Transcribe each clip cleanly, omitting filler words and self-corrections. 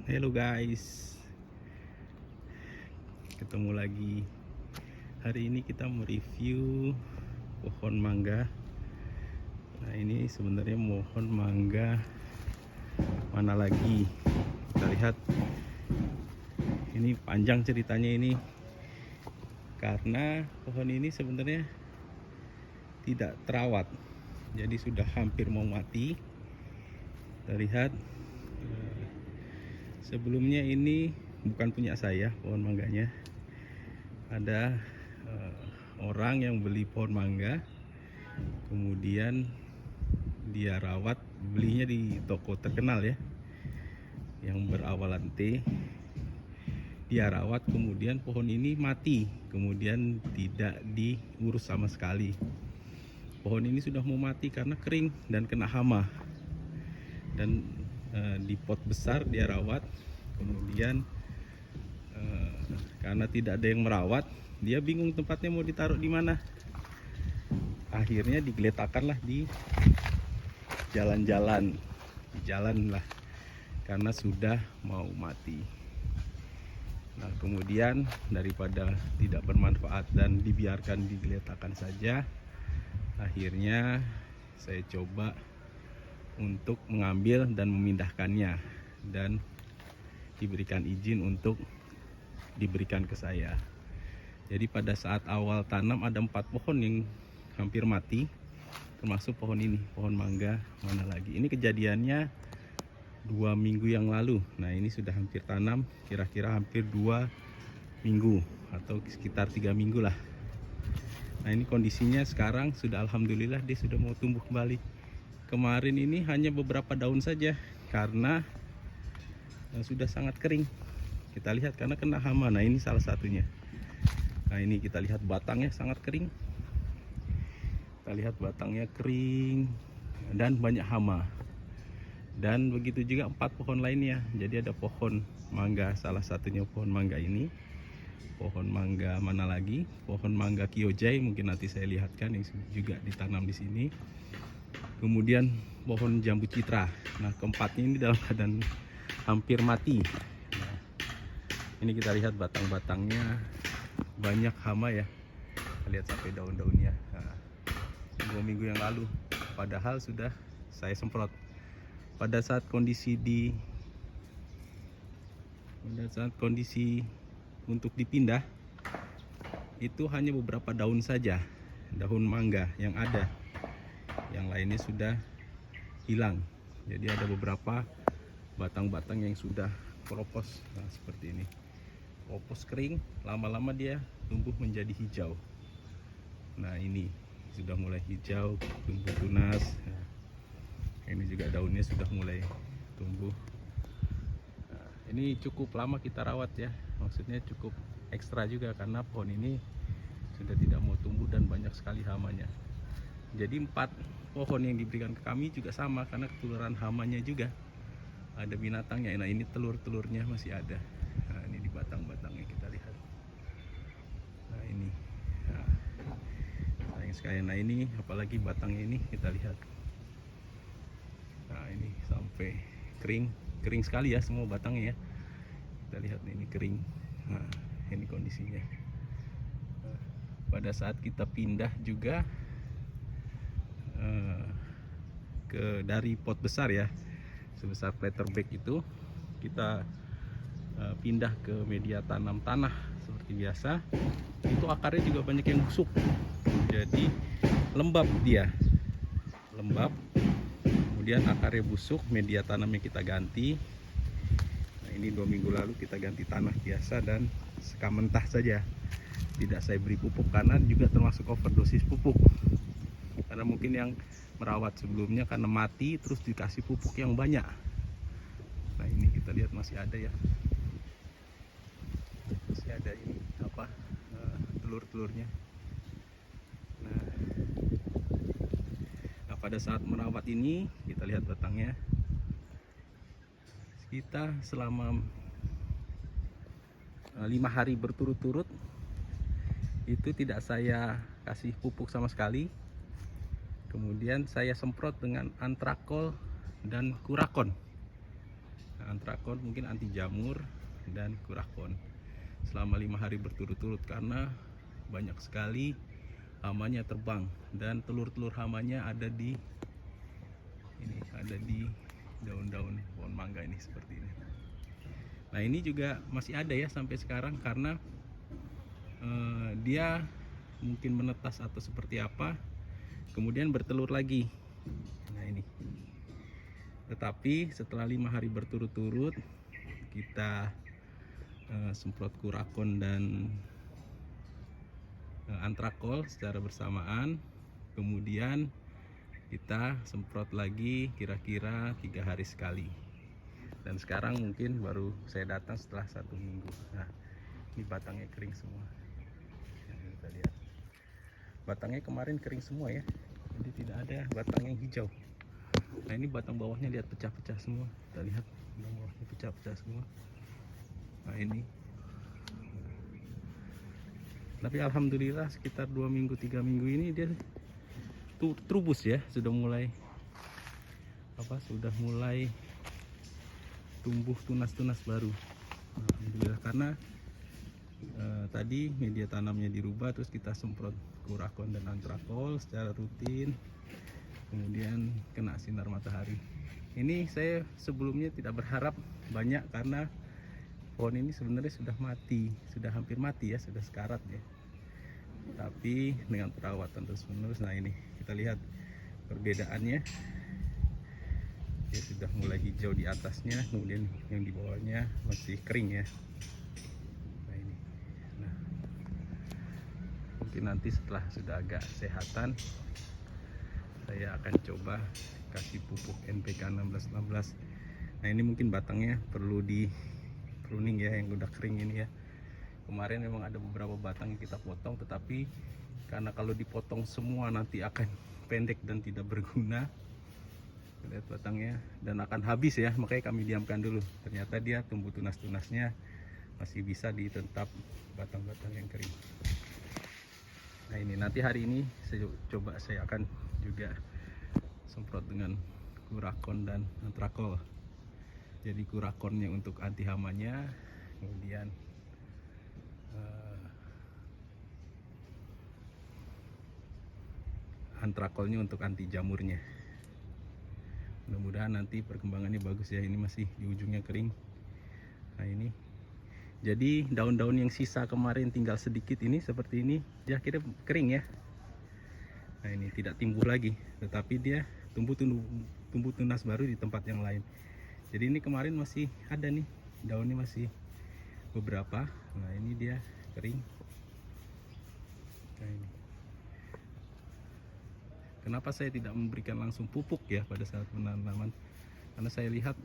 Hello guys, ketemu lagi. Hari ini kita mereview pohon mangga. Nah, ini sebenarnya pohon mangga mana lagi? Kita lihat. Ini panjang ceritanya ini, karena pohon ini sebenarnya tidak terawat, jadi sudah hampir mau mati. Kita lihat. Sebelumnya ini bukan punya saya pohon mangganya. Ada orang yang beli pohon mangga, kemudian dia rawat, belinya di toko terkenal ya, yang berawalan T. Dia rawat, kemudian pohon ini mati, kemudian tidak diurus sama sekali. Pohon ini sudah mau mati karena kering dan kena hama. Dan di pot besar dia rawat, kemudian karena tidak ada yang merawat, dia bingung tempatnya mau ditaruh di mana. Akhirnya digeletakkanlah di jalan-jalan, lah, karena sudah mau mati. Nah, kemudian daripada tidak bermanfaat dan dibiarkan digeletakkan saja, akhirnya saya coba untuk mengambil dan memindahkannya, dan diberikan izin untuk diberikan ke saya. Jadi pada saat awal tanam ada 4 pohon yang hampir mati, termasuk pohon ini, pohon mangga mana lagi. Ini kejadiannya 2 minggu yang lalu. Nah, ini sudah hampir tanam, kira-kira hampir 2 minggu atau sekitar 3 minggu lah. Nah, ini kondisinya sekarang sudah, alhamdulillah, dia sudah mau tumbuh kembali. Kemarin ini hanya beberapa daun saja karena sudah sangat kering. Kita lihat karena kena hama. Nah, ini salah satunya. Nah, ini kita lihat batangnya sangat kering. Kita lihat batangnya kering dan banyak hama. Dan begitu juga 4 pohon lainnya. Jadi ada pohon mangga, salah satunya pohon mangga ini. Pohon mangga mana lagi? Pohon mangga Kyojai, mungkin nanti saya lihatkan, yang juga ditanam di sini. Kemudian pohon jambu citra. Nah, keempatnya ini dalam keadaan hampir mati. Nah, ini kita lihat batang-batangnya banyak hama ya. Kita lihat sampai daun-daunnya. Nah, 2 minggu yang lalu, padahal sudah saya semprot. Pada saat kondisi untuk dipindah, itu hanya beberapa daun saja, daun mangga yang ada. Yang lainnya sudah hilang. Jadi ada beberapa batang-batang yang sudah keropos. Nah, seperti ini, keropos kering, lama-lama dia tumbuh menjadi hijau. Nah, ini sudah mulai hijau, tumbuh tunas. Nah, ini juga daunnya sudah mulai tumbuh. Nah, ini cukup lama kita rawat ya, maksudnya cukup ekstra juga, karena pohon ini sudah tidak mau tumbuh dan banyak sekali hamanya. Jadi 4 pohon yang diberikan ke kami juga sama, karena ketularan hamanya juga. Ada binatangnya. Nah, ini telur-telurnya masih ada. Nah, ini di batang-batangnya kita lihat. Nah, ini. Nah, sayang sekali. Nah, ini apalagi batangnya ini kita lihat. Nah, ini sampai kering sekali ya semua batangnya ya. Kita lihat ini kering. Nah, ini kondisinya. Nah, pada saat kita pindah juga dari pot besar ya, sebesar platter bag itu, kita pindah ke media tanam tanah seperti biasa. Itu akarnya juga banyak yang busuk, jadi lembab, kemudian akarnya busuk, media tanamnya kita ganti. Nah, ini 2 minggu lalu kita ganti tanah biasa dan sekam mentah saja, tidak saya beri pupuk, karena juga termasuk overdosis pupuk. Karena mungkin yang merawat sebelumnya karena mati, terus dikasih pupuk yang banyak. Nah, ini kita lihat masih ada ya, masih ada ini apa, telur-telurnya. Nah, pada saat merawat ini kita lihat batangnya. Kita selama 5 hari berturut-turut itu tidak saya kasih pupuk sama sekali. Kemudian saya semprot dengan antrakol dan kurakon. Nah, antrakon mungkin anti jamur dan kurakon selama 5 hari berturut-turut, karena banyak sekali hamanya terbang dan telur-telur hamanya ada di daun-daun pohon mangga ini seperti ini. Nah ini juga masih ada ya sampai sekarang, karena dia mungkin menetas atau seperti apa, kemudian bertelur lagi. Nah ini, tetapi setelah 5 hari berturut-turut kita semprot kurakon dan antrakol secara bersamaan, kemudian kita semprot lagi kira-kira 3 hari sekali. Dan sekarang mungkin baru saya datang setelah 1 minggu. Nah ini batangnya kering semua, yang kita lihat batangnya kemarin kering semua ya, jadi tidak ada batang yang hijau. Nah ini batang bawahnya lihat pecah-pecah semua, kita lihat batang bawahnya pecah-pecah semua. Nah ini, tapi alhamdulillah sekitar 2 minggu 3 minggu ini dia trubus ya, sudah mulai tumbuh tunas-tunas baru. Alhamdulillah, karena tadi media tanamnya dirubah, terus kita semprot kurakon dan antrakol secara rutin, kemudian kena sinar matahari. Ini saya sebelumnya tidak berharap banyak, karena pohon ini sebenarnya sudah mati, sudah hampir mati ya, sudah sekarat ya. Tapi dengan perawatan terus menerus, nah ini kita lihat perbedaannya, dia sudah mulai hijau di atasnya, kemudian yang di bawahnya masih kering ya. Nah ini, nah mungkin nanti setelah sudah agak sehatan, saya akan coba kasih pupuk NPK 1616. Nah ini mungkin batangnya perlu di pruning ya, yang udah kering ini ya. Kemarin memang ada beberapa batang yang kita potong, tetapi karena kalau dipotong semua nanti akan pendek dan tidak berguna. Lihat batangnya, dan akan habis ya, makanya kami diamkan dulu. Ternyata dia tumbuh tunas-tunasnya masih bisa ditentap batang-batang yang kering. Nah ini nanti hari ini saya akan juga semprot dengan kurakon dan antrakol. Jadi kurakonnya untuk anti hamanya, kemudian antrakolnya untuk anti jamurnya. Mudah-mudahan nanti perkembangannya bagus ya. Ini masih di ujungnya kering. Nah ini, jadi daun-daun yang sisa kemarin tinggal sedikit ini seperti ini, dia akhirnya kering ya. Nah ini tidak tumbuh lagi, tetapi dia tumbuh tunas baru di tempat yang lain. Jadi ini kemarin masih ada nih, daunnya masih beberapa. Nah ini dia kering. Nah ini, kenapa saya tidak memberikan langsung pupuk ya pada saat penanaman? Karena saya lihat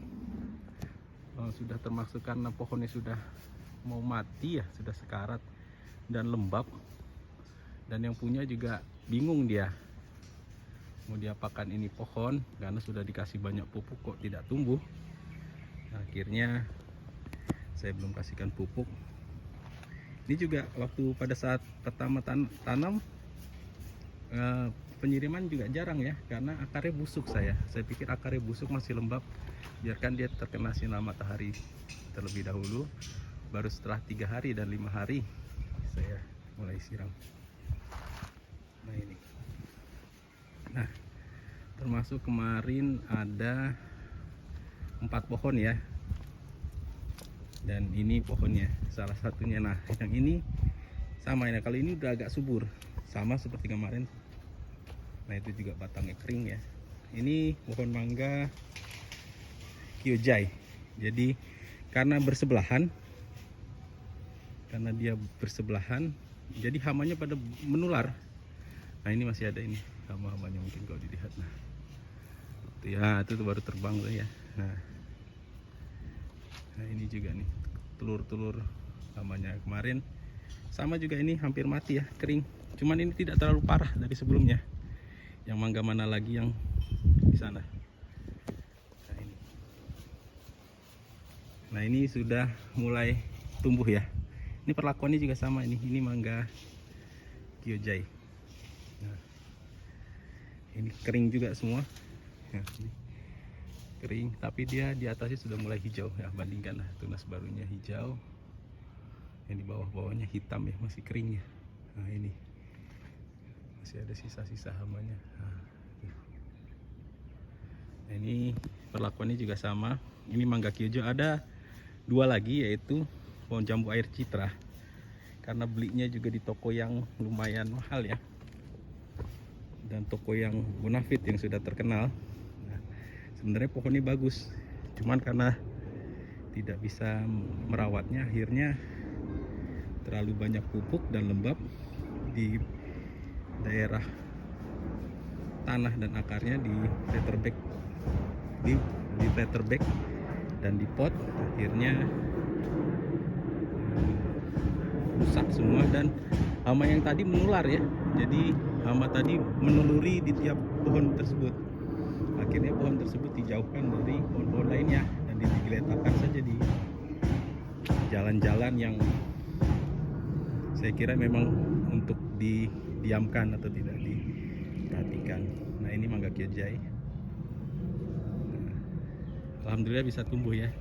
sudah termasuk, karena pohonnya sudah mau mati ya, sudah sekarat dan lembab, dan yang punya juga bingung dia mau diapakan ini pohon, karena sudah dikasih banyak pupuk kok tidak tumbuh. Nah, akhirnya saya belum kasihkan pupuk. Ini juga waktu pada saat pertama tanam, penyiriman juga jarang ya, karena akarnya busuk. Saya pikir akarnya busuk, masih lembab, biarkan dia terkena sinar matahari terlebih dahulu, baru setelah 3 hari dan 5 hari saya mulai siram. Nah ini, nah termasuk kemarin ada 4 pohon ya, dan ini pohonnya salah satunya. Nah yang ini sama ya, kalau ini udah agak subur sama seperti kemarin. Nah itu juga batangnya kering ya. Ini pohon mangga Kyojai. Jadi karena dia bersebelahan, jadi hamanya pada menular. Nah ini masih ada ini hama-hamanya, mungkin kalau dilihat. Nah itu ya, itu baru terbang tuh ya. Nah ini juga nih telur-telur hamanya kemarin sama juga, ini hampir mati ya, kering. Cuman ini tidak terlalu parah dari sebelumnya. Yang mangga mana lagi yang di sana? Nah ini sudah mulai tumbuh ya. Ini perlakuannya juga sama, ini mangga Kyojai. Nah, ini kering juga semua. Nah, ini kering, tapi dia di atasnya sudah mulai hijau ya. Bandingkan tunas barunya hijau, yang di bawah-bawahnya hitam ya, masih kering ya. Nah ini masih ada sisa-sisa hamanya. Nah, ini perlakuannya juga sama. Ini mangga kyojo ada 2 lagi, yaitu pohon jambu air citra. Karena belinya juga di toko yang lumayan mahal ya, dan toko yang bonafit yang sudah terkenal. Nah, sebenarnya pohon ini bagus, cuman karena tidak bisa merawatnya, akhirnya terlalu banyak pupuk dan lembab di daerah tanah dan akarnya di tetherback, di tetherback dan di pot, akhirnya rusak semua. Dan hama yang tadi menular ya, jadi hama tadi meneluri di tiap pohon tersebut. Akhirnya pohon tersebut dijauhkan dari pohon-pohon lainnya dan diletakkan saja di jalan-jalan yang saya kira memang untuk didiamkan atau tidak diperhatikan. Nah ini mangga kyojai, alhamdulillah bisa tumbuh ya.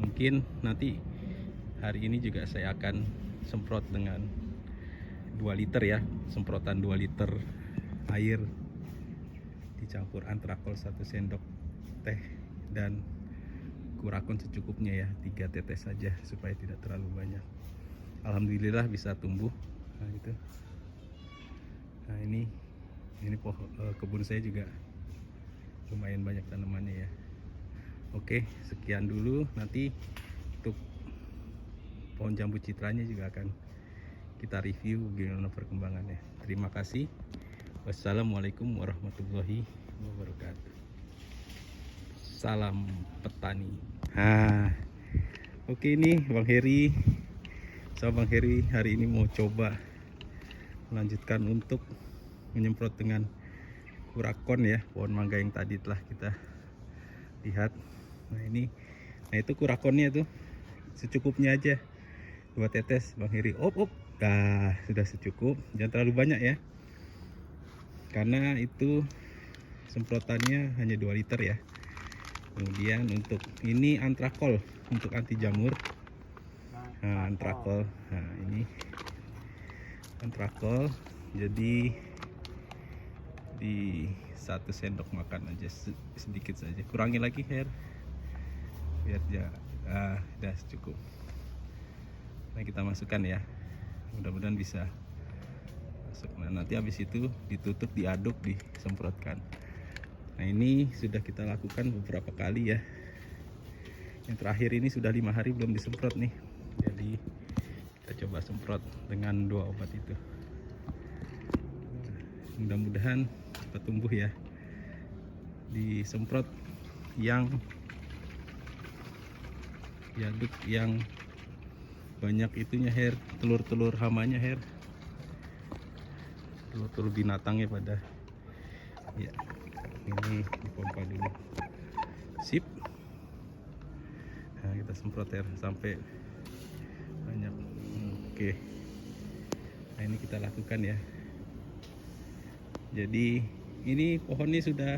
Mungkin nanti hari ini juga saya akan semprot dengan 2 liter ya, semprotan 2 liter air dicampur antrakol 1 sendok teh dan kurakon secukupnya ya, 3 tetes saja supaya tidak terlalu banyak. Alhamdulillah bisa tumbuh. Nah itu. Nah ini kebun saya juga lumayan banyak tanamannya ya. Oke, sekian dulu. Nanti untuk pohon jambu citranya juga akan kita review gimana perkembangannya. Terima kasih. Wassalamualaikum warahmatullahi wabarakatuh. Salam petani. Oke, ini Bang Heri. Bang Heri hari ini mau coba melanjutkan untuk menyemprot dengan kurakon ya, pohon mangga yang tadi telah kita lihat. Nah itu kurakonnya tuh secukupnya aja, 2 tetes Bang Heri. Nah sudah secukup, jangan terlalu banyak ya, karena itu semprotannya hanya 2 liter ya. Kemudian untuk ini antrakol untuk anti jamur. Nah, antrakol. Nah, ini antrakol. Jadi di 1 sendok makan aja, sedikit saja. Kurangi lagi Her, biar ya udah cukup. Nah kita masukkan ya, mudah-mudahan bisa masuk. Nah nanti habis itu ditutup, diaduk, disemprotkan. Nah ini sudah kita lakukan beberapa kali ya. Yang terakhir ini sudah 5 hari belum disemprot nih. Jadi kita coba semprot dengan 2 obat itu. Mudah-mudahan cepat tumbuh ya. Disemprot yang diaduk yang banyak itunya Her, telur-telur hamanya Her, telur-telur binatangnya pada ya. Ini dipompa dulu, sip. Nah kita semprot Her sampai banyak. Oke, nah ini kita lakukan ya. Jadi ini pohonnya sudah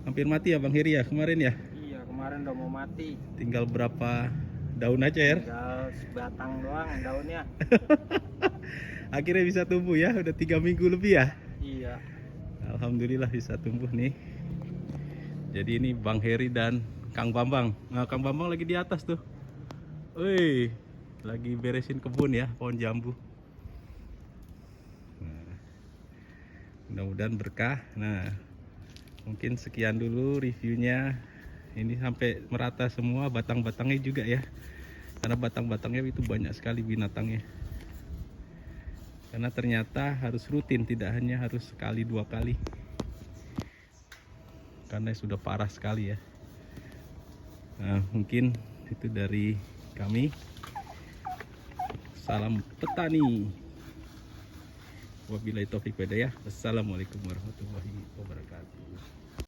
hampir mati ya Bang Heri ya kemarin ya? Iya kemarin udah mau mati. Tinggal berapa daun aja ya? Tinggal sebatang doang daunnya. Akhirnya bisa tumbuh ya, udah 3 minggu lebih ya? Iya. Alhamdulillah bisa tumbuh nih. Jadi ini Bang Heri dan Kang Bambang. Nah Kang Bambang lagi di atas tuh. Wih, lagi beresin kebun ya, pohon jambu. Nah, mudah-mudahan berkah. Nah mungkin sekian dulu reviewnya. Ini sampai merata semua batang-batangnya juga ya, karena batang-batangnya itu banyak sekali binatangnya. Karena ternyata harus rutin, tidak hanya harus sekali 2 kali, karena sudah parah sekali ya. Nah mungkin itu dari kami. Salam petani. Wabillahi taufiq wal hidayah. Wassalamualaikum warahmatullahi wabarakatuh.